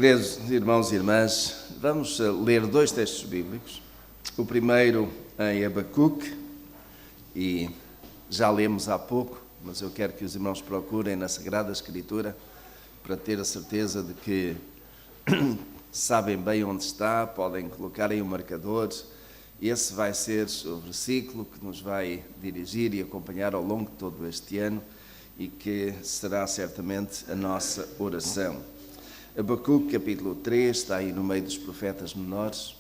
Queridos irmãos e irmãs, vamos ler dois textos bíblicos. O primeiro em Abacuque, e já lemos há pouco, mas eu quero que os irmãos procurem na Sagrada Escritura para ter a certeza de que sabem bem onde está, podem colocar aí um marcador. Esse vai ser o versículo que nos vai dirigir e acompanhar ao longo de todo este ano e que será certamente a nossa oração. Abacuque, capítulo 3, está aí no meio dos profetas menores.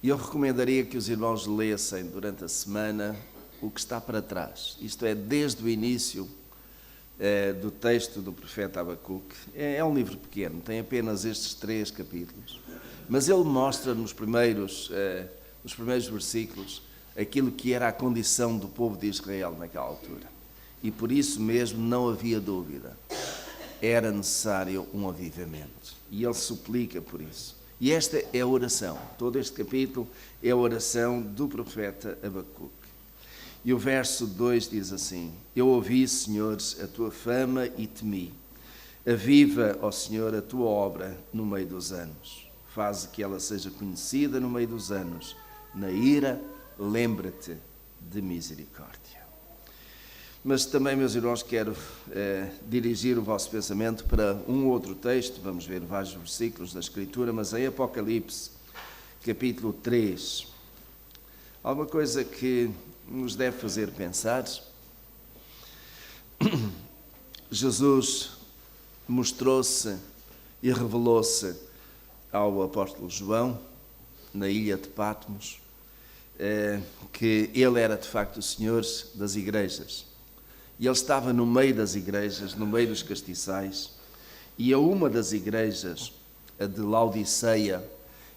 E eu recomendaria que os irmãos lessem durante a semana o que está para trás. Isto é, desde o início do texto do profeta Abacuque. É um livro pequeno, tem apenas estes 3 capítulos. Mas ele mostra nos primeiros versículos aquilo que era a condição do povo de Israel naquela altura. E por isso mesmo não havia dúvida. Era necessário um avivamento. E ele suplica por isso. E esta é a oração. Todo este capítulo é a oração do profeta Abacuque. E o verso 2 diz assim: Eu ouvi, Senhor, a tua fama e temi. Aviva, ó Senhor, a tua obra no meio dos anos. Faze que ela seja conhecida no meio dos anos. Na ira, lembra-te de misericórdia. Mas também, meus irmãos, quero dirigir o vosso pensamento para um outro texto. Vamos ver vários versículos da Escritura, mas em Apocalipse, capítulo 3, há uma coisa que nos deve fazer pensar. Jesus mostrou-se e revelou-se ao apóstolo João na ilha de Patmos, que ele era de facto o Senhor das igrejas. E ele estava no meio das igrejas, no meio dos castiçais, e a uma das igrejas, a de Laodiceia,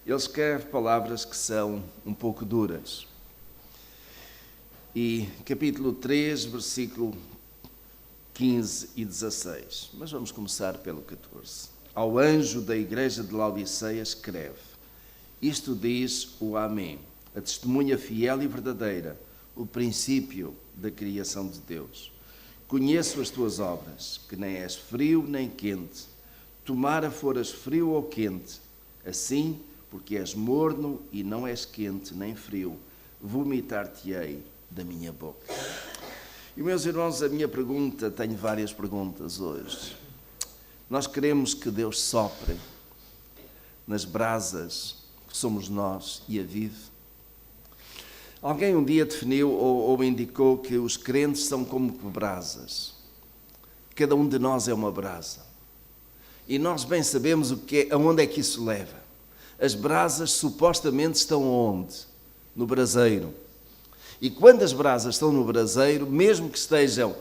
ele escreve palavras que são um pouco duras. E capítulo 3, versículo 15 e 16. Mas vamos começar pelo 14. Ao anjo da igreja de Laodiceia escreve: Isto diz o Amém, a testemunha fiel e verdadeira, o princípio da criação de Deus. Conheço as tuas obras, que nem és frio nem quente. Tomara foras frio ou quente. Assim, porque és morno e não és quente nem frio, vomitar-te-ei da minha boca. E, meus irmãos, a minha pergunta, tenho várias perguntas hoje. Nós queremos que Deus sopre nas brasas que somos nós e avive. Alguém um dia definiu ou indicou que os crentes são como brasas. Cada um de nós é uma brasa. E nós bem sabemos aonde é que isso leva. As brasas supostamente estão onde? No braseiro. E quando as brasas estão no braseiro, mesmo que estejam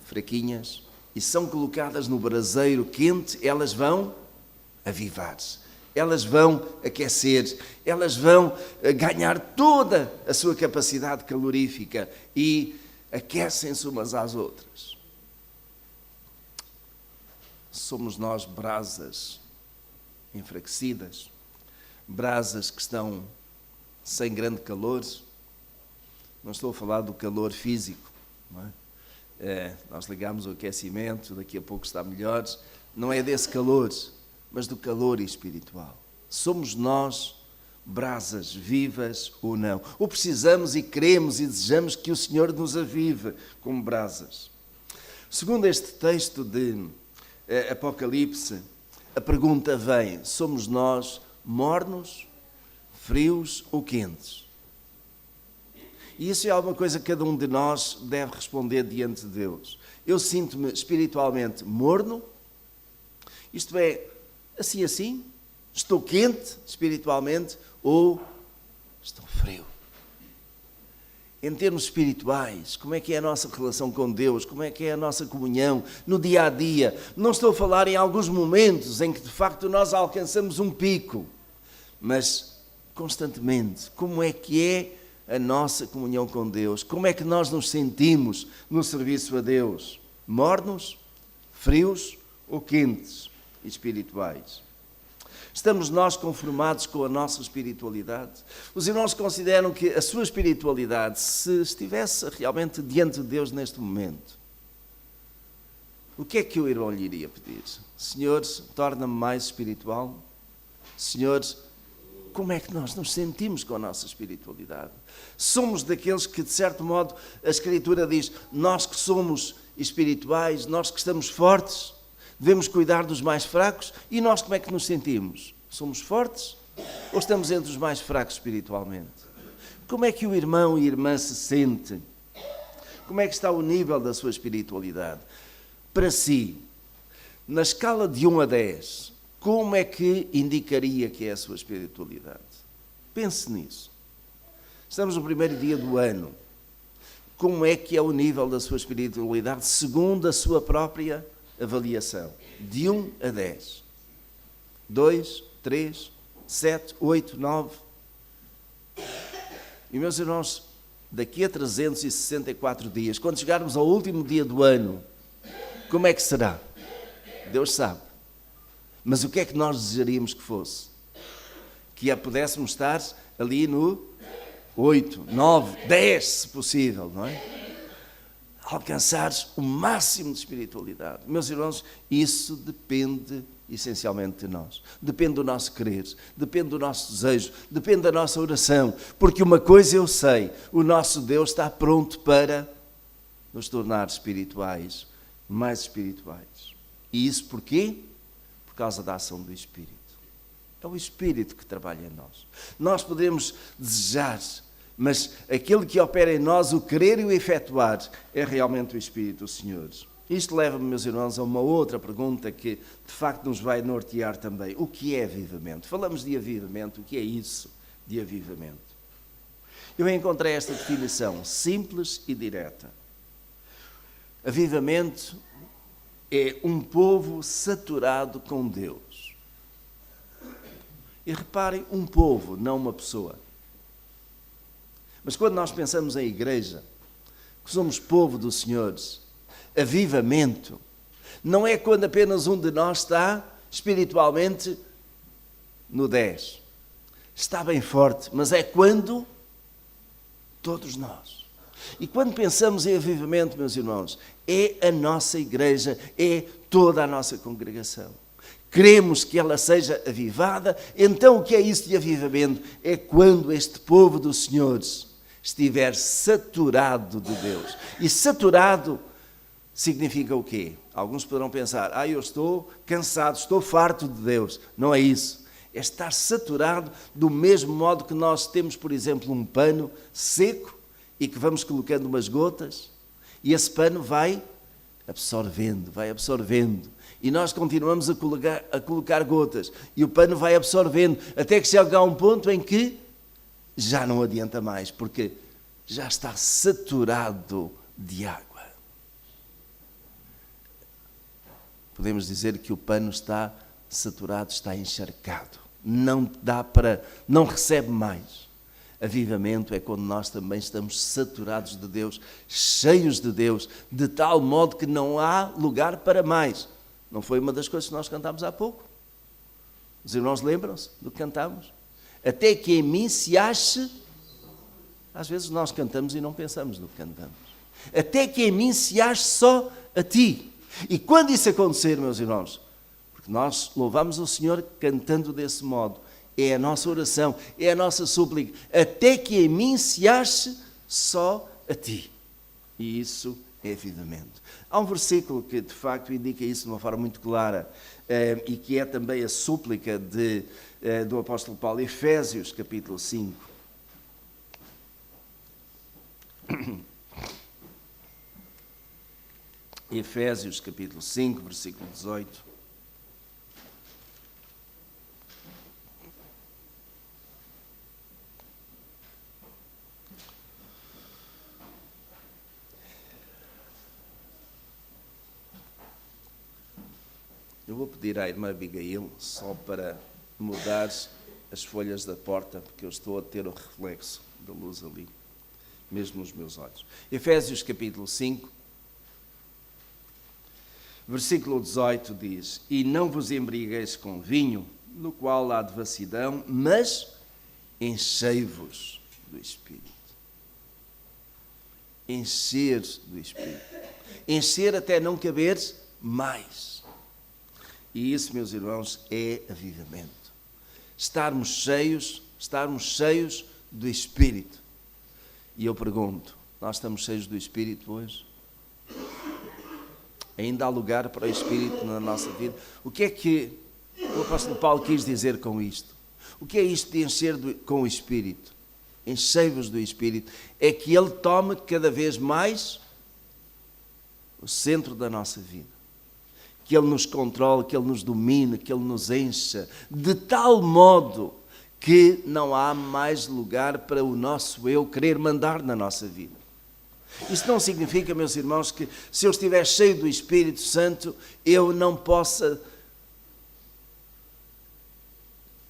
fraquinhas e são colocadas no braseiro quente, elas vão avivar-se. Elas vão aquecer, elas vão ganhar toda a sua capacidade calorífica e aquecem-se umas às outras. Somos nós brasas enfraquecidas, brasas que estão sem grande calor. Não estou a falar do calor físico, não é? Nós ligamos o aquecimento, daqui a pouco está melhor. Não é desse calor, mas do calor espiritual. Somos nós brasas vivas ou não? Ou precisamos e queremos e desejamos que o Senhor nos avive como brasas? Segundo este texto de Apocalipse, a pergunta vem: somos nós mornos, frios ou quentes? E isso é alguma coisa que cada um de nós deve responder diante de Deus. Eu sinto-me espiritualmente morno, isto é, assim, estou quente espiritualmente ou estou frio. Em termos espirituais, como é que é a nossa relação com Deus, como é que é a nossa comunhão no dia a dia? Não estou a falar em alguns momentos em que de facto nós alcançamos um pico, mas constantemente, como é que é a nossa comunhão com Deus? Como é que nós nos sentimos no serviço a Deus? Mornos, frios ou quentes espirituais? Estamos nós conformados com a nossa espiritualidade? Os irmãos consideram que a sua espiritualidade, se estivesse realmente diante de Deus neste momento, o que é que o irmão lhe iria pedir? Senhor, torna-me mais espiritual? Senhor, como é que nós nos sentimos com a nossa espiritualidade? Somos daqueles que, de certo modo, a Escritura diz, nós que somos espirituais, nós que estamos fortes, devemos cuidar dos mais fracos, e nós como é que nos sentimos? Somos fortes ou estamos entre os mais fracos espiritualmente? Como é que o irmão e a irmã se sente? Como é que está o nível da sua espiritualidade? Para si, na escala de 1 a 10, como é que indicaria que é a sua espiritualidade? Pense nisso. Estamos no primeiro dia do ano. Como é que é o nível da sua espiritualidade segundo a sua própria avaliação? De 1 a 10. 2, 3, 7, 8, 9. E meus irmãos, daqui a 364 dias, quando chegarmos ao último dia do ano, como é que será? Deus sabe. Mas o que é que nós desejaríamos que fosse? Que pudéssemos estar ali no 8, 9, 10, se possível, não é? Alcançar o máximo de espiritualidade. Meus irmãos, isso depende essencialmente de nós. Depende do nosso querer, depende do nosso desejo, depende da nossa oração. Porque uma coisa eu sei, o nosso Deus está pronto para nos tornar espirituais, mais espirituais. E isso porquê? Por causa da ação do Espírito. É o Espírito que trabalha em nós. Nós podemos desejar, mas aquele que opera em nós, o querer e o efetuar, é realmente o Espírito do Senhor. Isto leva-me, meus irmãos, a uma outra pergunta que, de facto, nos vai nortear também. O que é avivamento? Falamos de avivamento. O que é isso de avivamento? Eu encontrei esta definição simples e direta. Avivamento é um povo saturado com Deus. E reparem, um povo, não uma pessoa. Mas quando nós pensamos em igreja, que somos povo do Senhor, avivamento, não é quando apenas um de nós está espiritualmente no 10. Está bem forte, mas é quando todos nós. E quando pensamos em avivamento, meus irmãos, é a nossa igreja, é toda a nossa congregação. Queremos que ela seja avivada, então o que é isso de avivamento? É quando este povo do Senhor estiver saturado de Deus. E saturado significa o quê? Alguns poderão pensar, eu estou cansado, estou farto de Deus. Não é isso. É estar saturado do mesmo modo que nós temos, por exemplo, um pano seco e que vamos colocando umas gotas e esse pano vai absorvendo. E nós continuamos a colocar gotas e o pano vai absorvendo até que chega a um ponto em que já não adianta mais, porque já está saturado de água. Podemos dizer que o pano está saturado, está encharcado. Não recebe mais. Avivamento é quando nós também estamos saturados de Deus, cheios de Deus, de tal modo que não há lugar para mais. Não foi uma das coisas que nós cantámos há pouco? Os irmãos lembram-se do que cantámos? Até que em mim se ache... Às vezes nós cantamos e não pensamos no que cantamos. Até que em mim se ache só a ti. E quando isso acontecer, meus irmãos, porque nós louvamos o Senhor cantando desse modo, é a nossa oração, é a nossa súplica, até que em mim se ache só a ti. E isso é avivamento. Há um versículo que de facto indica isso de uma forma muito clara, e que é também a súplica do apóstolo Paulo, Efésios capítulo 5. Efésios capítulo 5, versículo 18. Eu vou pedir à irmã Abigail só para mudar as folhas da porta, porque eu estou a ter o reflexo da luz ali, mesmo nos meus olhos. Efésios capítulo 5, versículo 18 diz: E não vos embriagueis com vinho, no qual há devassidão, mas enchei-vos do Espírito. Encher do Espírito. Encher até não caber mais. E isso, meus irmãos, é avivamento. Estarmos cheios do Espírito. E eu pergunto, nós estamos cheios do Espírito hoje? Ainda há lugar para o Espírito na nossa vida? O que é que o apóstolo Paulo quis dizer com isto? O que é isto de encher com o Espírito? Enchei-vos do Espírito. É que Ele tome cada vez mais o centro da nossa vida. Que Ele nos controle, que Ele nos domine, que Ele nos encha, de tal modo que não há mais lugar para o nosso eu querer mandar na nossa vida. Isso não significa, meus irmãos, que se eu estiver cheio do Espírito Santo, eu não possa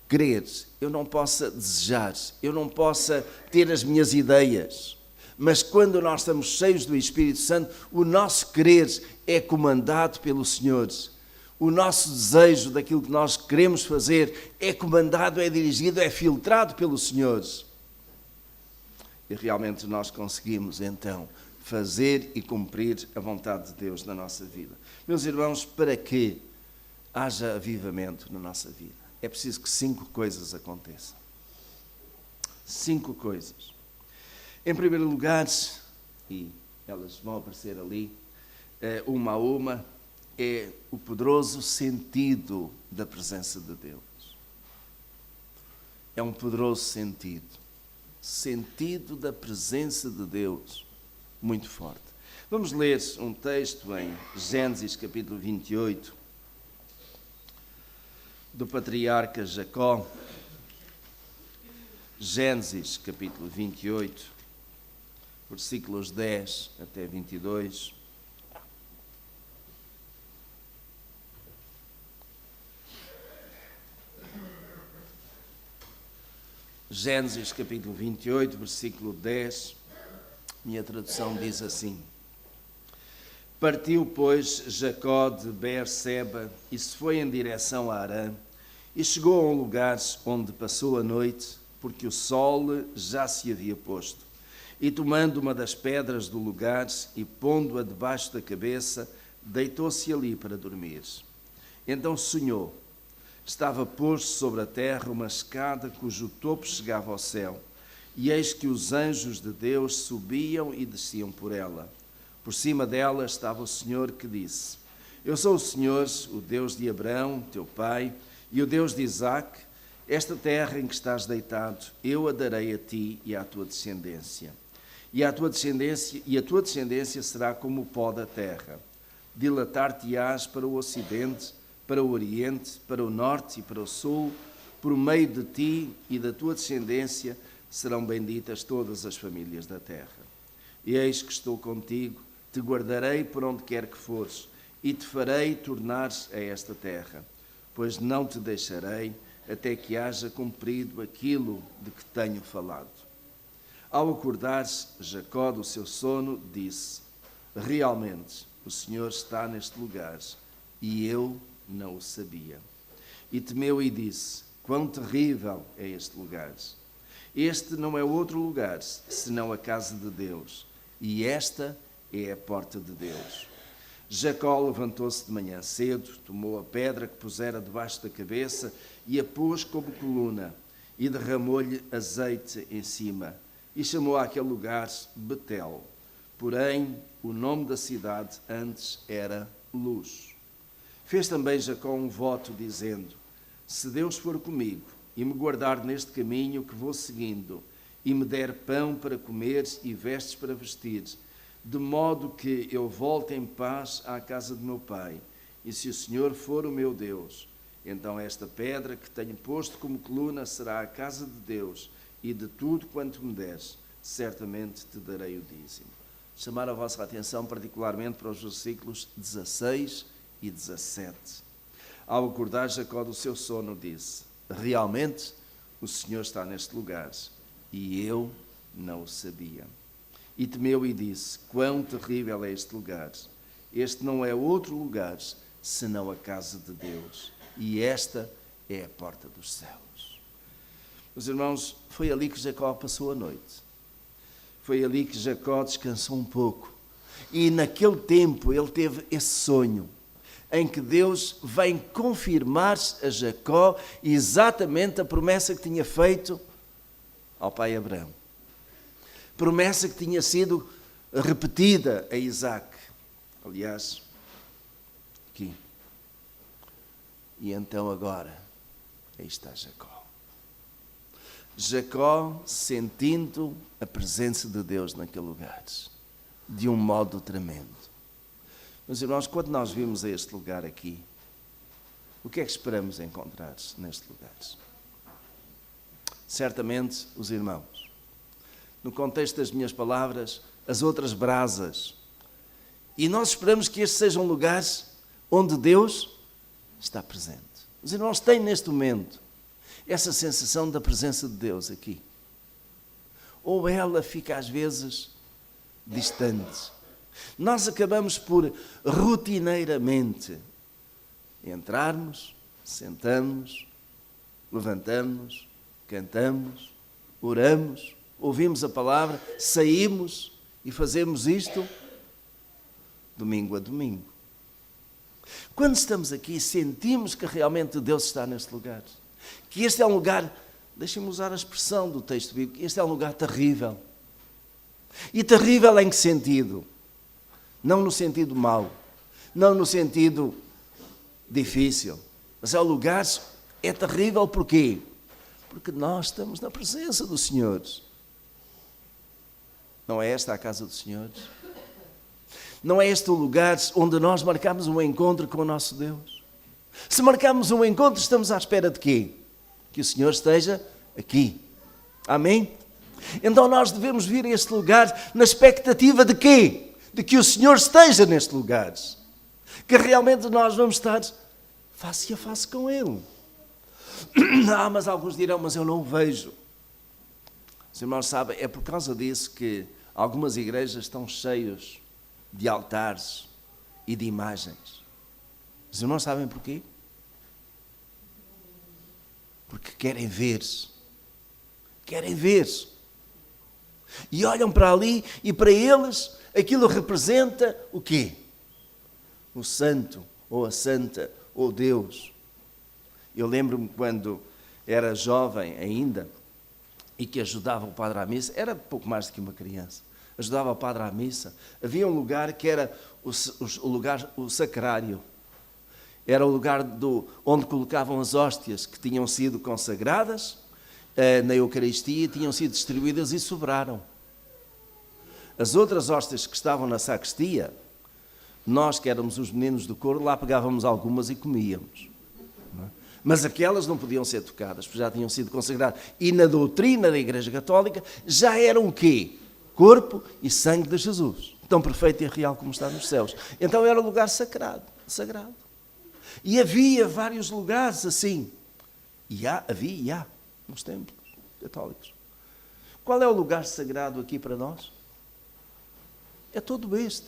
querer, eu não possa desejar, eu não possa ter as minhas ideias. Mas quando nós estamos cheios do Espírito Santo, o nosso querer é comandado pelo Senhor. O nosso desejo daquilo que nós queremos fazer é comandado, é dirigido, é filtrado pelo Senhor. E realmente nós conseguimos, então, fazer e cumprir a vontade de Deus na nossa vida. Meus irmãos, para que haja avivamento na nossa vida, é preciso que 5 coisas aconteçam. 5 coisas. Em primeiro lugar, e elas vão aparecer ali, uma a uma, é o poderoso sentido da presença de Deus. É um poderoso sentido da presença de Deus, muito forte. Vamos ler um texto em Gênesis capítulo 28, do patriarca Jacó. Gênesis capítulo 28, versículos 10 até 22. Gênesis capítulo 28, versículo 10, minha tradução diz assim: Partiu, pois, Jacó de Beerseba e se foi em direção a Harã, e chegou a um lugar onde passou a noite, porque o sol já se havia posto. E tomando uma das pedras do lugar e pondo-a debaixo da cabeça, deitou-se ali para dormir. Então sonhou. Estava posto sobre a terra uma escada cujo topo chegava ao céu, e eis que os anjos de Deus subiam e desciam por ela. Por cima dela estava o Senhor que disse: Eu sou o Senhor, o Deus de Abraão, teu pai, e o Deus de Isaque. Esta terra em que estás deitado, eu a darei a ti e à tua descendência. E a tua descendência será como o pó da terra. Dilatar-te-ás para o ocidente, para o oriente, para o norte e para o sul. Por meio de ti e da tua descendência serão benditas todas as famílias da terra. E eis que estou contigo, te guardarei por onde quer que fores, e te farei tornar-te a esta terra, pois não te deixarei até que haja cumprido aquilo de que tenho falado. Ao acordar Jacó do seu sono, disse: Realmente, o Senhor está neste lugar, e eu não o sabia. E temeu e disse: Quão terrível é este lugar! Este não é outro lugar, senão a casa de Deus, e esta é a porta de Deus. Jacó levantou-se de manhã cedo, tomou a pedra que pusera debaixo da cabeça e a pôs como coluna, e derramou-lhe azeite em cima, e chamou àquele lugar Betel. Porém, o nome da cidade antes era Luz. Fez também Jacó um voto, dizendo: Se Deus for comigo, e me guardar neste caminho que vou seguindo, e me der pão para comer e vestes para vestir, de modo que eu volte em paz à casa de meu pai, e se o Senhor for o meu Deus, então esta pedra que tenho posto como coluna será a casa de Deus, e de tudo quanto me deres, certamente te darei o dízimo. Chamar a vossa atenção particularmente para os versículos 16 e 17. Ao acordar Jacó do seu sono, disse: Realmente o Senhor está neste lugar, e eu não o sabia. E temeu e disse: Quão terrível é este lugar! Este não é outro lugar, senão a casa de Deus, e esta é a porta dos céus. Meus irmãos, foi ali que Jacó passou a noite. Foi ali que Jacó descansou um pouco. E naquele tempo ele teve esse sonho, em que Deus vem confirmar a Jacó exatamente a promessa que tinha feito ao pai Abraão. Promessa que tinha sido repetida a Isaac. Aliás, aqui. E então agora, aí está Jacó. Jacó sentindo a presença de Deus naquele lugar, de um modo tremendo. Meus irmãos, quando nós vimos este lugar aqui, o que é que esperamos encontrar neste lugar? Certamente, os irmãos, no contexto das minhas palavras, as outras brasas. E nós esperamos que estes sejam lugares onde Deus está presente. Os irmãos têm neste momento essa sensação da presença de Deus aqui. Ou ela fica às vezes distante. Nós acabamos por rotineiramente entrarmos, sentamos, levantamos, cantamos, oramos, ouvimos a palavra, saímos e fazemos isto domingo a domingo. Quando estamos aqui, sentimos que realmente Deus está neste lugar. Que este é um lugar, deixem-me usar a expressão do texto bíblico, este é um lugar terrível. E terrível em que sentido? Não no sentido mau, não no sentido difícil, mas é um lugar, é terrível porquê? Porque nós estamos na presença do Senhor. Não é esta a casa do Senhor? Não é este o lugar onde nós marcamos um encontro com o nosso Deus? Se marcarmos um encontro, estamos à espera de quê? Que o Senhor esteja aqui. Amém? Então nós devemos vir a este lugar na expectativa de quê? De que o Senhor esteja neste lugar. Que realmente nós vamos estar face a face com Ele. Mas alguns dirão, mas eu não o vejo. Os irmãos sabem, é por causa disso que algumas igrejas estão cheias de altares e de imagens. Os irmãos sabem porquê? Porque querem ver-se. Querem ver-se. E olham para ali e para eles aquilo representa o quê? O santo, ou a santa, ou Deus. Eu lembro-me quando era jovem ainda e que ajudava o padre à missa, era pouco mais do que uma criança, ajudava o padre à missa, havia um lugar que era o sacrário. Era o lugar onde colocavam as hóstias que tinham sido consagradas na Eucaristia, tinham sido distribuídas e sobraram. As outras hóstias que estavam na sacristia, nós que éramos os meninos do coro, lá pegávamos algumas e comíamos. Mas aquelas não podiam ser tocadas, porque já tinham sido consagradas. E na doutrina da Igreja Católica já eram o quê? Corpo e sangue de Jesus. Tão perfeito e real como está nos céus. Então era um lugar sagrado. E havia vários lugares assim. Havia nos templos católicos. Qual é o lugar sagrado aqui para nós? É todo este.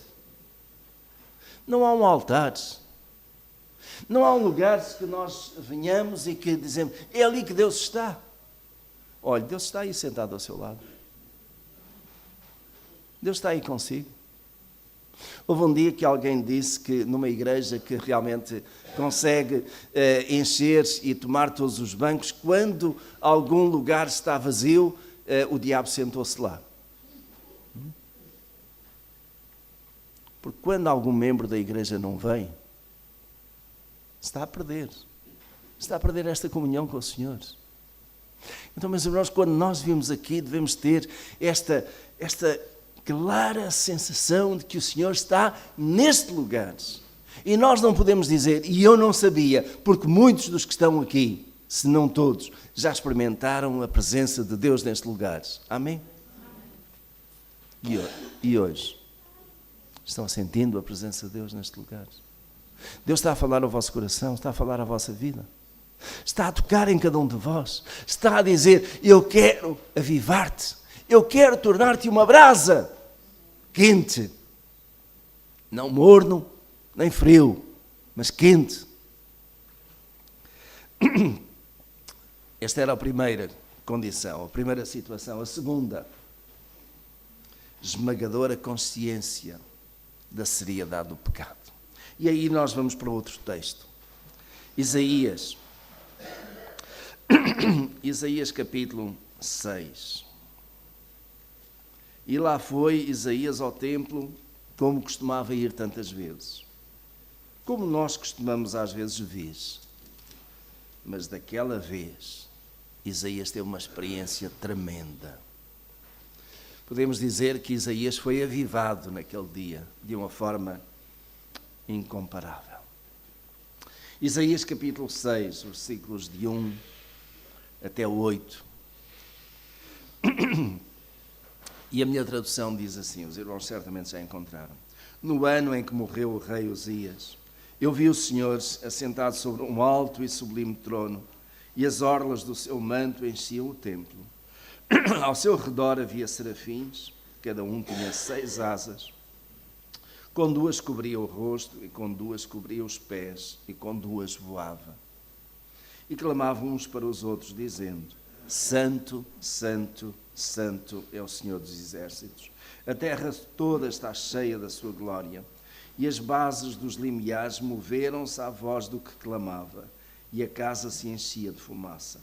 Não há um altar. Não há um lugar que nós venhamos e que dizemos, é ali que Deus está. Olha, Deus está aí sentado ao seu lado. Deus está aí consigo. Houve um dia que alguém disse que numa igreja que realmente consegue encher-se e tomar todos os bancos, quando algum lugar está vazio, o diabo sentou-se lá. Porque quando algum membro da igreja não vem, está a perder esta comunhão com o Senhor. Então, meus irmãos, quando nós vimos aqui, devemos ter esta clara sensação de que o Senhor está neste lugar. E nós não podemos dizer, e eu não sabia, porque muitos dos que estão aqui, se não todos, já experimentaram a presença de Deus neste lugar. Amém? E hoje? Estão sentindo a presença de Deus neste lugar? Deus está a falar ao vosso coração, está a falar à vossa vida. Está a tocar em cada um de vós. Está a dizer, eu quero avivar-te. Eu quero tornar-te uma brasa quente. Não morno, nem frio, mas quente. Esta era a primeira condição, a primeira situação. A segunda, esmagadora consciência da seriedade do pecado. E aí nós vamos para outro texto. Isaías capítulo 6. E lá foi Isaías ao templo, como costumava ir tantas vezes. Como nós costumamos às vezes vir. Mas daquela vez, Isaías teve uma experiência tremenda. Podemos dizer que Isaías foi avivado naquele dia, de uma forma incomparável. Isaías capítulo 6, versículos de 1 até 8. E a minha tradução diz assim, os irmãos certamente já encontraram. No ano em que morreu o rei Uzias, eu vi o Senhor assentado sobre um alto e sublime trono, e as orlas do seu manto enchiam o templo. Ao seu redor havia serafins, cada um tinha 6 asas. Com 2 cobria o rosto, e com 2 cobria os pés, e com 2 voava. E clamavam uns para os outros, dizendo: Santo, Santo, Santo é o Senhor dos Exércitos. A terra toda está cheia da sua glória. E as bases dos limiares moveram-se à voz do que clamava, e a casa se enchia de fumaça.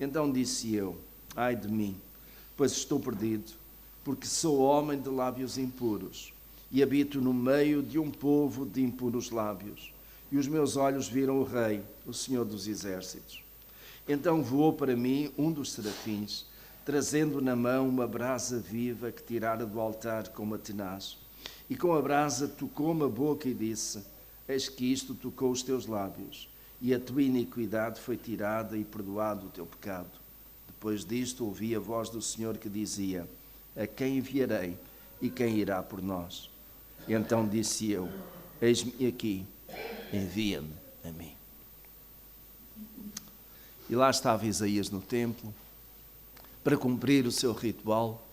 Então disse eu: Ai de mim, pois estou perdido, porque sou homem de lábios impuros, e habito no meio de um povo de impuros lábios. E os meus olhos viram o Rei, o Senhor dos Exércitos. Então voou para mim um dos serafins, trazendo na mão uma brasa viva que tirara do altar com uma tenaz. E com a brasa tocou-me a boca e disse: Eis que isto tocou os teus lábios, e a tua iniquidade foi tirada e perdoado o teu pecado. Depois disto ouvi a voz do Senhor que dizia: A quem enviarei e quem irá por nós? E então disse eu: Eis-me aqui, envia-me a mim. E lá estava Isaías no templo para cumprir o seu ritual,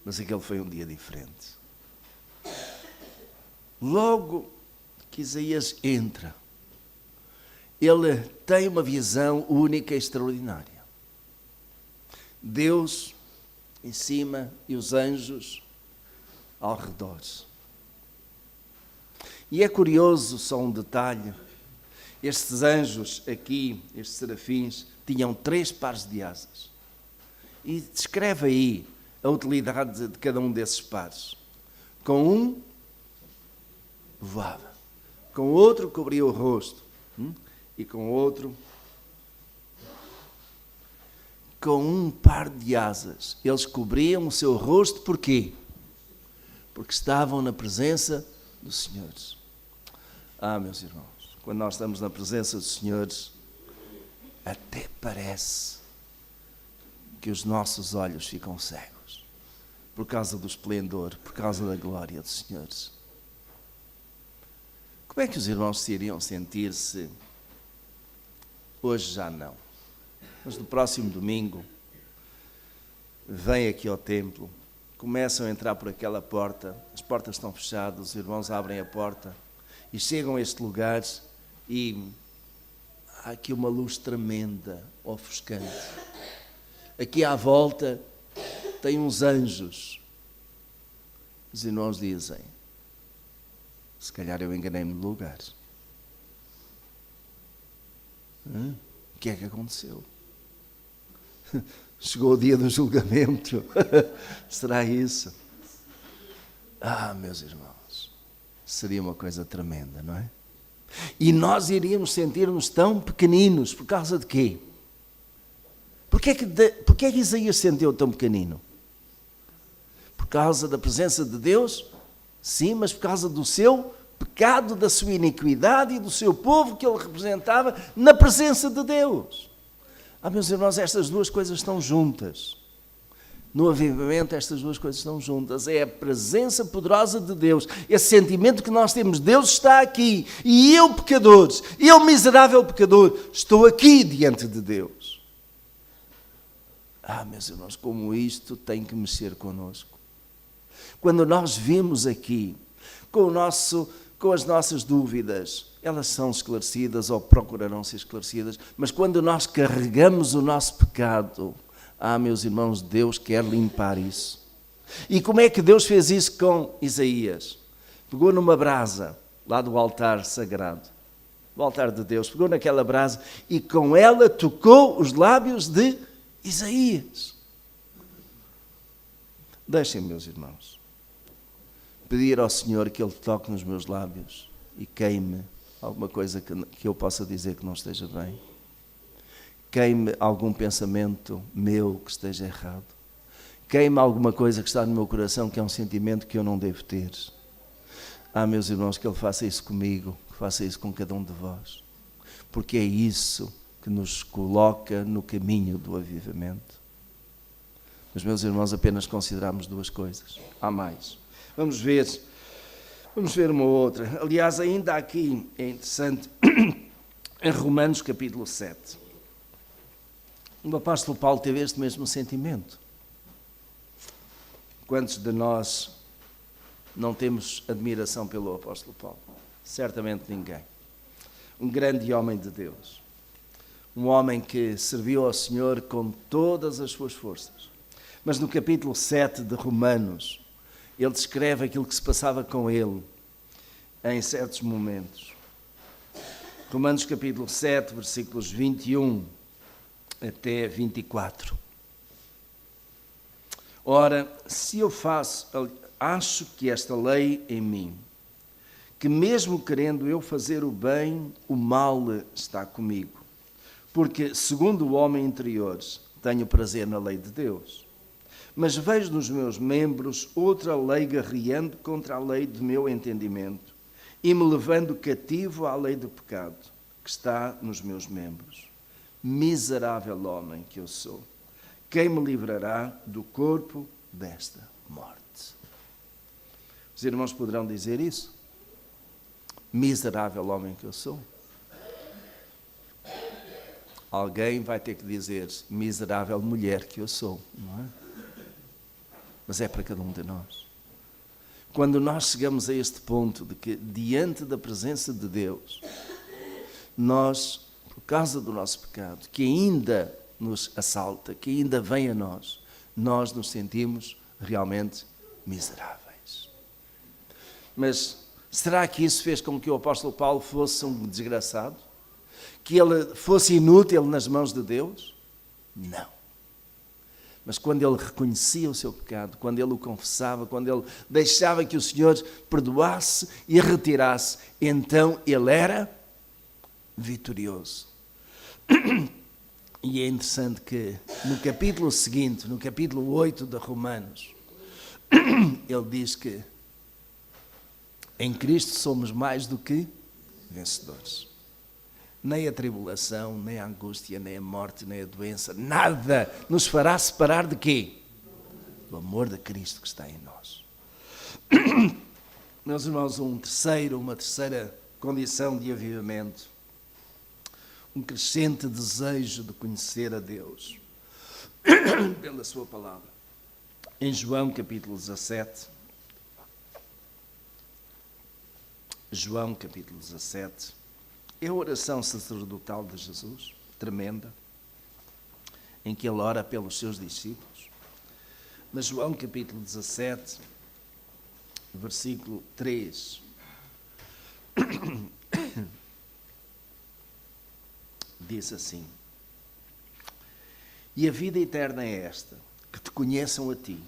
mas aquele foi um dia diferente. Logo que Isaías entra, ele tem uma visão única e extraordinária. Deus em cima e os anjos ao redor. E é curioso, só um detalhe, estes anjos aqui, estes serafins, tinham 3 pares de asas. E descreve aí a utilidade de cada um desses pares. Com um, voava. Com outro, cobria o rosto. E com outro, com um par de asas. Eles cobriam o seu rosto, porquê? Porque estavam na presença do Senhor. Ah, meus irmãos, quando nós estamos na presença do Senhor, até parece que os nossos olhos ficam cegos, por causa do esplendor, por causa da glória do Senhor. Como é que os irmãos se iriam sentir se hoje já não, mas no próximo domingo vêm aqui ao templo, começam a entrar por aquela porta, as portas estão fechadas, os irmãos abrem a porta e chegam a este lugar e há aqui uma luz tremenda, ofuscante. Aqui à volta tem uns anjos. Os irmãos dizem: se calhar eu enganei-me de lugar. O que é que aconteceu? Chegou o dia do julgamento. Será isso? Ah, meus irmãos, seria uma coisa tremenda, não é? E nós iríamos sentir-nos tão pequeninos, por causa de quê? Porquê é que Isaías se sentiu tão pequenino? Por causa da presença de Deus? Sim, mas por causa do seu pecado, da sua iniquidade e do seu povo que ele representava na presença de Deus. Ah, meus irmãos, estas duas coisas estão juntas. No avivamento, estas duas coisas estão juntas. É a presença poderosa de Deus, esse sentimento que nós temos: Deus está aqui, e eu, pecador, eu, miserável pecador, estou aqui diante de Deus. Ah, meus irmãos, como isto tem que mexer connosco. Quando nós vimos aqui, com com as nossas dúvidas, elas são esclarecidas ou procurarão ser esclarecidas, mas quando nós carregamos o nosso pecado, meus irmãos, Deus quer limpar isso. E como é que Deus fez isso com Isaías? Pegou numa brasa, lá do altar sagrado, do altar de Deus, pegou naquela brasa e com ela tocou os lábios de Isaías. Deixem, meus irmãos, pedir ao Senhor que Ele toque nos meus lábios e queime alguma coisa que eu possa dizer que não esteja bem. Queime algum pensamento meu que esteja errado. Queime alguma coisa que está no meu coração que é um sentimento que eu não devo ter. Meus irmãos, que Ele faça isso comigo, que faça isso com cada um de vós. Porque é isso que nos coloca no caminho do avivamento. Mas, meus irmãos, apenas consideramos duas coisas. Há mais. Vamos ver uma outra. Aliás, ainda aqui é interessante, em Romanos capítulo 7. O apóstolo Paulo teve este mesmo sentimento. Quantos de nós não temos admiração pelo apóstolo Paulo? Certamente ninguém. Um grande homem de Deus. Um homem que serviu ao Senhor com todas as suas forças. Mas no capítulo 7 de Romanos, ele descreve aquilo que se passava com ele em certos momentos. Romanos capítulo 7, versículos 21 até 24. Ora, se eu acho que esta lei em mim, que mesmo querendo eu fazer o bem, o mal está comigo. Porque, segundo o homem interior, tenho prazer na lei de Deus. Mas vejo nos meus membros outra lei guerreando contra a lei do meu entendimento e me levando cativo à lei do pecado que está nos meus membros. Miserável homem que eu sou, quem me livrará do corpo desta morte? Os irmãos poderão dizer isso? Miserável homem que eu sou. Alguém vai ter que dizer, miserável mulher que eu sou, não é? Mas é para cada um de nós. Quando nós chegamos a este ponto de que, diante da presença de Deus, nós, por causa do nosso pecado, que ainda nos assalta, que ainda vem a nós nos sentimos realmente miseráveis. Mas será que isso fez com que o apóstolo Paulo fosse um desgraçado? Que ele fosse inútil nas mãos de Deus? Não. Mas quando ele reconhecia o seu pecado, quando ele o confessava, quando ele deixava que o Senhor perdoasse e retirasse, então ele era vitorioso. E é interessante que no capítulo seguinte, no capítulo 8 de Romanos, ele diz que em Cristo somos mais do que vencedores. Nem a tribulação, nem a angústia, nem a morte, nem a doença, nada nos fará separar de quê? Do amor de Cristo que está em nós. Meus irmãos, uma terceira condição de avivamento, um crescente desejo de conhecer a Deus pela sua palavra. Em João capítulo 17, João capítulo 17, é a oração sacerdotal de Jesus, tremenda, em que ele ora pelos seus discípulos. Mas João capítulo 17, versículo 3, diz assim: e a vida eterna é esta, que te conheçam a ti,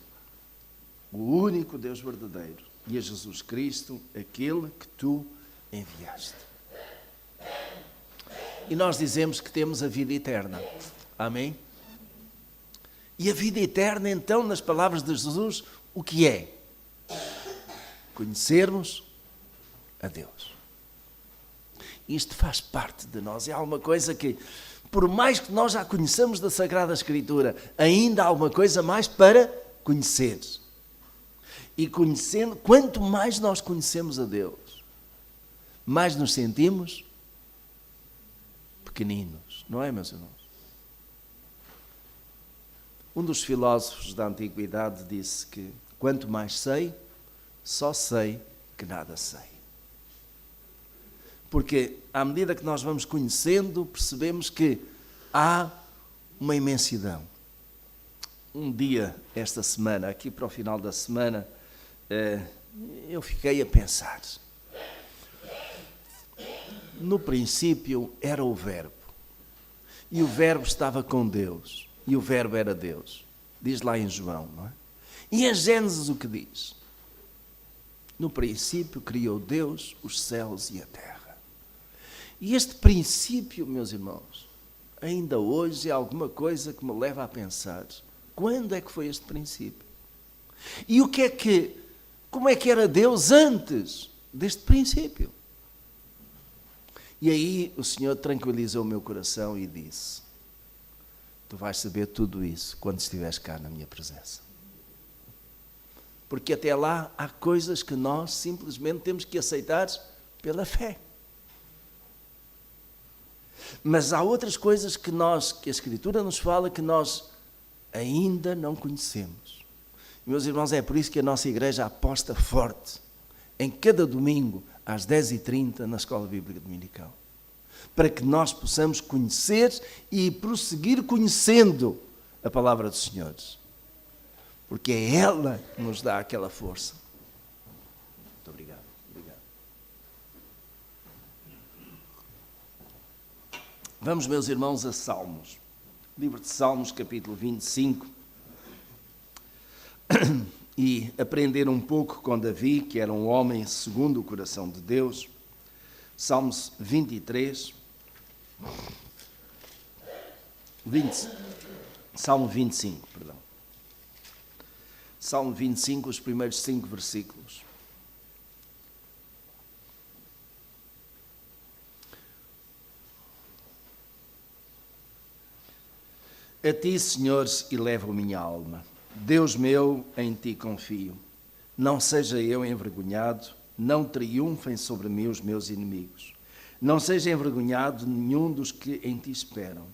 o único Deus verdadeiro, e a Jesus Cristo, aquele que tu enviaste. E nós dizemos que temos a vida eterna. Amém? E a vida eterna, então, nas palavras de Jesus, o que é? Conhecermos a Deus. Isto faz parte de nós. É alguma coisa que, por mais que nós já conheçamos da Sagrada Escritura, ainda há alguma coisa mais para conhecer. E conhecendo, quanto mais nós conhecemos a Deus, mais nos sentimos pequeninos, não é, meus irmãos? Um dos filósofos da antiguidade disse que quanto mais sei, só sei que nada sei. Porque à medida que nós vamos conhecendo, percebemos que há uma imensidão. Um dia, esta semana, aqui para o final da semana, eu fiquei a pensar. No princípio era o Verbo. E o Verbo estava com Deus. E o Verbo era Deus. Diz lá em João, não é? E em Gênesis o que diz? No princípio criou Deus os céus e a terra. E este princípio, meus irmãos, ainda hoje é alguma coisa que me leva a pensar, quando é que foi este princípio? E como é que era Deus antes deste princípio? E aí o Senhor tranquilizou o meu coração e disse: tu vais saber tudo isso quando estiveres cá na minha presença. Porque até lá há coisas que nós simplesmente temos que aceitar pela fé. Mas há outras coisas que a Escritura nos fala que nós ainda não conhecemos. Meus irmãos, é por isso que a nossa igreja aposta forte em cada domingo às 10h30 na Escola Bíblica Dominical. Para que nós possamos conhecer e prosseguir conhecendo a palavra do Senhor. Porque é ela que nos dá aquela força. Muito obrigado. Vamos, meus irmãos, a Salmos. Livro de Salmos, capítulo 25. E aprender um pouco com Davi, que era um homem segundo o coração de Deus. Salmos 23. Salmo 25, perdão. Salmo 25, os primeiros 5 versículos. A ti, Senhor, elevo minha alma. Deus meu, em ti confio. Não seja eu envergonhado, não triunfem sobre mim os meus inimigos. Não seja envergonhado nenhum dos que em ti esperam.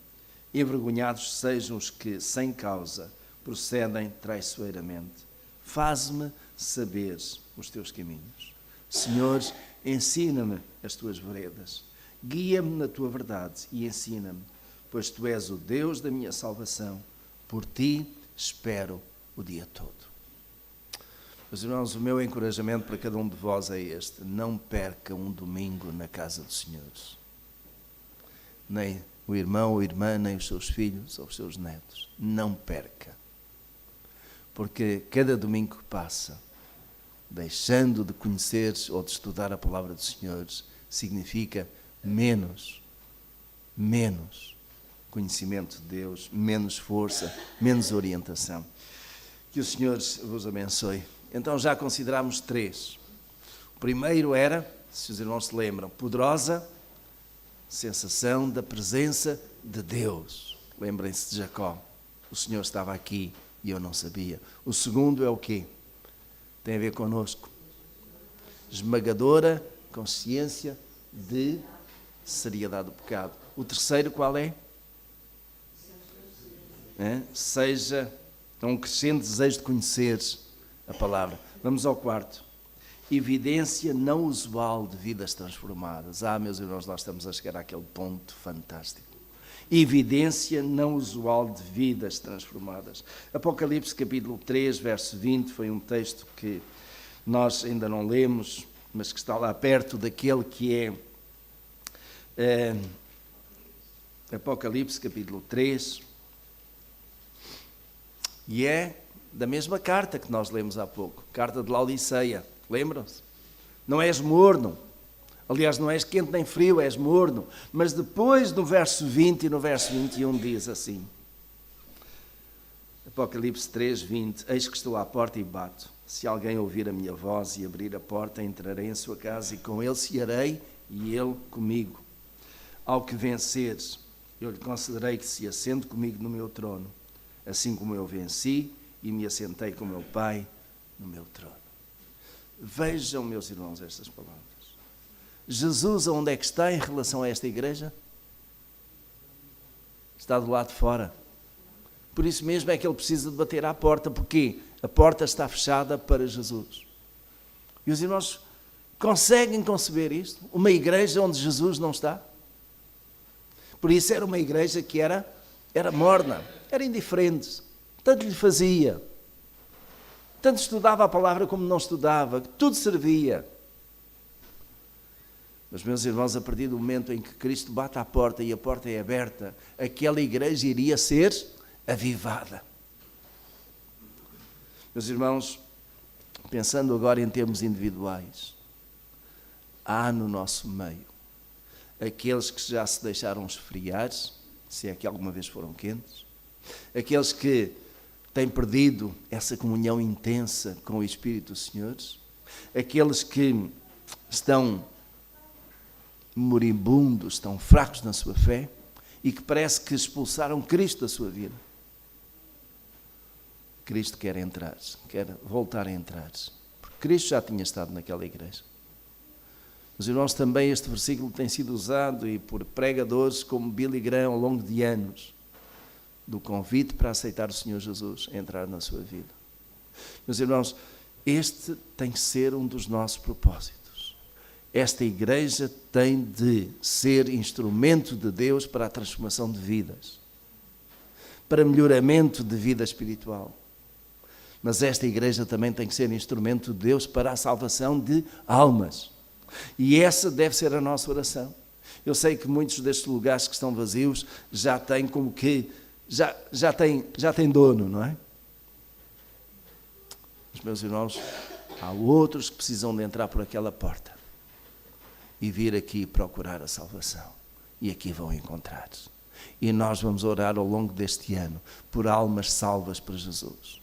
Envergonhados sejam os que, sem causa, procedem traiçoeiramente. Faz-me saber os teus caminhos. Senhor, ensina-me as tuas veredas. Guia-me na tua verdade e ensina-me, pois tu és o Deus da minha salvação. Por ti espero o dia todo. Meus irmãos, o meu encorajamento para cada um de vós é este: não perca um domingo na casa do Senhor. Nem o irmão ou irmã, nem os seus filhos ou os seus netos. Não perca. Porque cada domingo que passa, deixando de conhecer ou de estudar a palavra do Senhor, significa menos conhecimento de Deus, menos força, menos orientação. Que o Senhor vos abençoe. Então já consideramos 3. O primeiro era, se os irmãos se lembram, poderosa sensação da presença de Deus. Lembrem-se de Jacó. O Senhor estava aqui e eu não sabia. O segundo é o quê? Tem a ver connosco. Esmagadora consciência de seriedade do pecado. O terceiro qual é? Seja um crescente desejo de conhecer a palavra. Vamos ao quarto. Evidência não usual de vidas transformadas. Meus irmãos, nós estamos a chegar àquele ponto fantástico. Evidência não usual de vidas transformadas. Apocalipse capítulo 3, verso 20, foi um texto que nós ainda não lemos, mas que está lá perto daquele que é Apocalipse capítulo 3, e é da mesma carta que nós lemos há pouco, carta de Laodiceia, lembram-se? Não és morno, aliás, não és quente nem frio, és morno, mas depois no verso 20 e no verso 21 diz assim, Apocalipse 3, 20, eis que estou à porta e bato, se alguém ouvir a minha voz e abrir a porta, entrarei em sua casa e com ele cearei e ele comigo. Ao que venceres, eu lhe concederei que se assente comigo no meu trono, assim como eu venci e me assentei com meu Pai no meu trono. Vejam, meus irmãos, estas palavras. Jesus, onde é que está em relação a esta igreja? Está do lado de fora. Por isso mesmo é que ele precisa de bater à porta, porque a porta está fechada para Jesus. E os irmãos, Conseguem conceber isto? Uma igreja onde Jesus não está? Por isso era uma igreja que era morna, era indiferente, tanto lhe fazia, tanto estudava a palavra como não estudava, tudo servia. Mas, meus irmãos, a partir do momento em que Cristo bate à porta e a porta é aberta, aquela igreja iria ser avivada. Meus irmãos, pensando agora em termos individuais, há no nosso meio aqueles que já se deixaram esfriar, se é que alguma vez foram quentes, aqueles que têm perdido essa comunhão intensa com o Espírito do Senhor, aqueles que estão moribundos, estão fracos na sua fé e que parece que expulsaram Cristo da sua vida. Cristo quer entrar, quer voltar a entrar, porque Cristo já tinha estado naquela igreja. Mas, irmãos, também este versículo tem sido usado e por pregadores como Billy Graham ao longo de anos, do convite para aceitar o Senhor Jesus, entrar na sua vida. Meus irmãos, este tem que ser um dos nossos propósitos. Esta igreja tem de ser instrumento de Deus para a transformação de vidas, para melhoramento de vida espiritual. Mas esta igreja também tem que ser instrumento de Deus para a salvação de almas. E essa deve ser a nossa oração. Eu sei que muitos destes lugares que estão vazios já têm como que, já têm dono, não é? Mas, meus irmãos, há outros que precisam de entrar por aquela porta e vir aqui procurar a salvação. E aqui vão encontrar. E nós vamos orar ao longo deste ano por almas salvas para Jesus.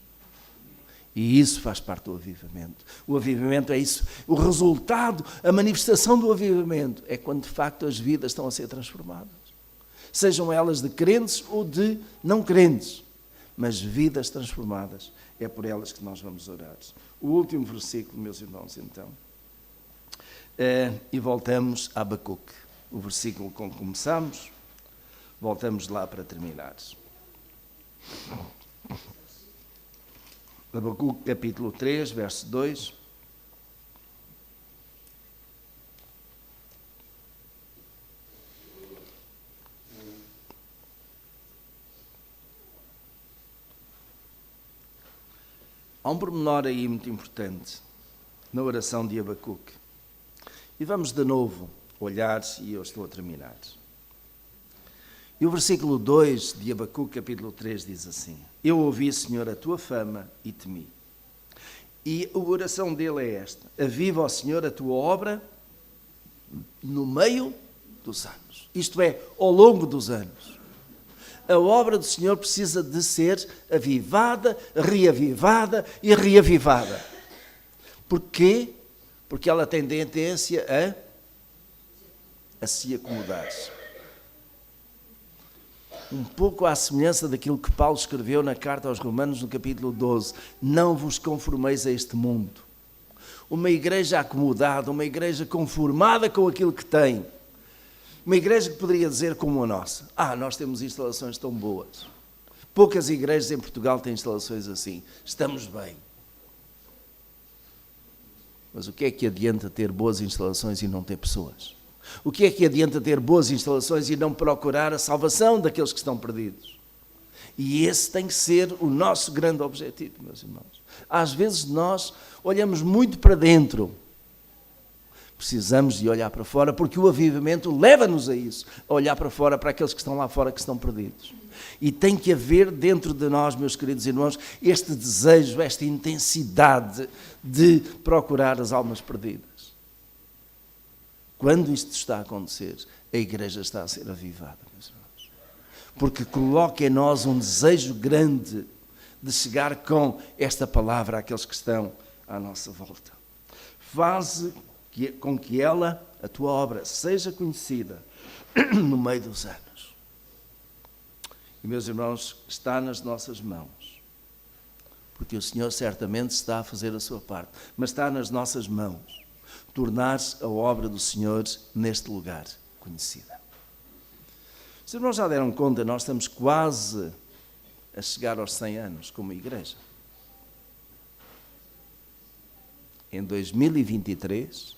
E isso faz parte do avivamento. O avivamento é isso. O resultado, a manifestação do avivamento é quando de facto as vidas estão a ser transformadas. Sejam elas de crentes ou de não crentes. Mas vidas transformadas, é por elas que nós vamos orar. O último versículo, meus irmãos, então. E voltamos a Abacuque. O versículo com que começamos, voltamos lá para terminar. Abacuque capítulo 3, verso 2. Há um pormenor aí muito importante na oração de Abacuque. E vamos de novo olhar, e eu estou a terminar. E o versículo 2 de Abacuque, capítulo 3, diz assim: Eu ouvi, Senhor, a tua fama e temi. E a oração dele é esta: aviva, ó Senhor, a tua obra no meio dos anos. Isto é, ao longo dos anos. A obra do Senhor precisa de ser avivada, reavivada e reavivada. Porquê? Porque ela tem tendência a se acomodar. Um pouco à semelhança daquilo que Paulo escreveu na carta aos Romanos, no capítulo 12. Não vos conformeis a este mundo. Uma igreja acomodada, uma igreja conformada com aquilo que tem. Uma igreja que poderia dizer como a nossa: nós temos instalações tão boas. Poucas igrejas em Portugal têm instalações assim. Estamos bem. Mas o que é que adianta ter boas instalações e não ter pessoas? O que é que adianta ter boas instalações e não procurar a salvação daqueles que estão perdidos? E esse tem que ser o nosso grande objetivo, meus irmãos. Às vezes nós olhamos muito para dentro. Precisamos de olhar para fora, porque o avivamento leva-nos a isso, a olhar para fora, para aqueles que estão lá fora, que estão perdidos. E tem que haver dentro de nós, meus queridos irmãos, este desejo, esta intensidade de procurar as almas perdidas. Quando isto está a acontecer, a igreja está a ser avivada, meus irmãos. Porque coloca em nós um desejo grande de chegar com esta palavra àqueles que estão à nossa volta. Faz com que ela, a tua obra, seja conhecida no meio dos anos. E, meus irmãos, está nas nossas mãos. Porque o Senhor certamente está a fazer a sua parte. Mas está nas nossas mãos tornar-se a obra do Senhor neste lugar conhecida. Os irmãos já deram conta, nós estamos quase a chegar aos 100 anos como igreja. Em 2023,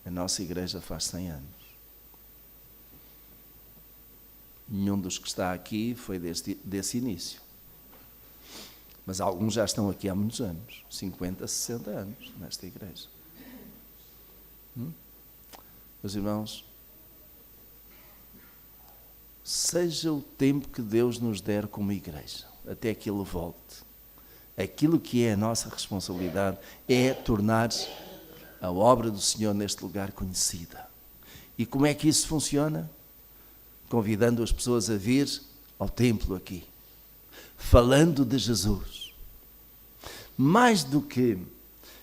A nossa igreja faz 100 anos. Nenhum dos que está aqui foi desse início. Mas alguns já estão aqui há muitos anos, 50, 60 anos nesta igreja. Meus irmãos, seja o tempo que Deus nos der como igreja, até que Ele volte. Aquilo que é a nossa responsabilidade é tornar a obra do Senhor neste lugar conhecida. E como é que isso funciona? Convidando as pessoas a vir ao templo aqui, falando de Jesus. Mais do que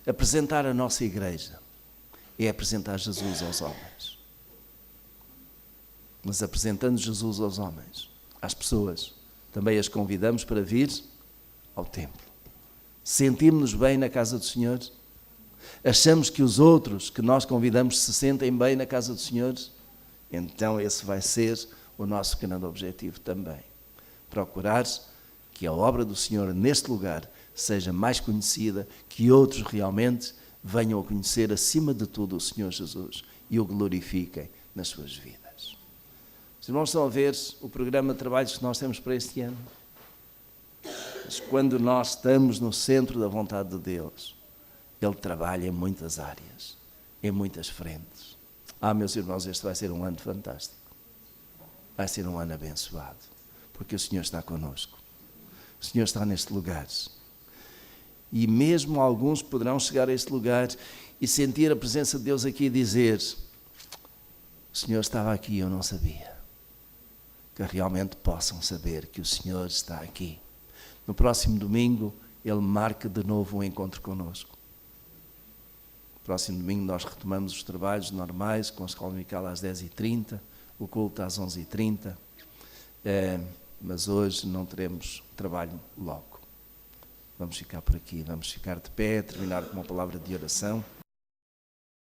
apresentar a nossa igreja, é apresentar Jesus aos homens. Mas apresentando Jesus aos homens, às pessoas, também as convidamos para vir ao templo. Sentimos-nos bem na casa do Senhor? Achamos que os outros que nós convidamos se sentem bem na casa do Senhor? Então esse vai ser o nosso grande objetivo também. Procurar que a obra do Senhor neste lugar seja mais conhecida, que outros realmente venham a conhecer acima de tudo o Senhor Jesus e o glorifiquem nas suas vidas. Os irmãos estão a ver o programa de trabalhos que nós temos para este ano? Mas quando nós estamos no centro da vontade de Deus, Ele trabalha em muitas áreas, em muitas frentes. Meus irmãos, este vai ser um ano fantástico. Vai ser um ano abençoado, porque o Senhor está connosco. O Senhor está neste lugar. E mesmo alguns poderão chegar a este lugar e sentir a presença de Deus aqui e dizer: o Senhor estava aqui e eu não sabia. Que realmente possam saber que o Senhor está aqui. No próximo domingo, Ele marca de novo um encontro connosco. No próximo domingo nós retomamos os trabalhos normais, com a Escola Dominical às 10h30, o culto às 11h30, mas hoje não teremos trabalho logo. Vamos ficar por aqui, vamos ficar de pé, terminar com uma palavra de oração.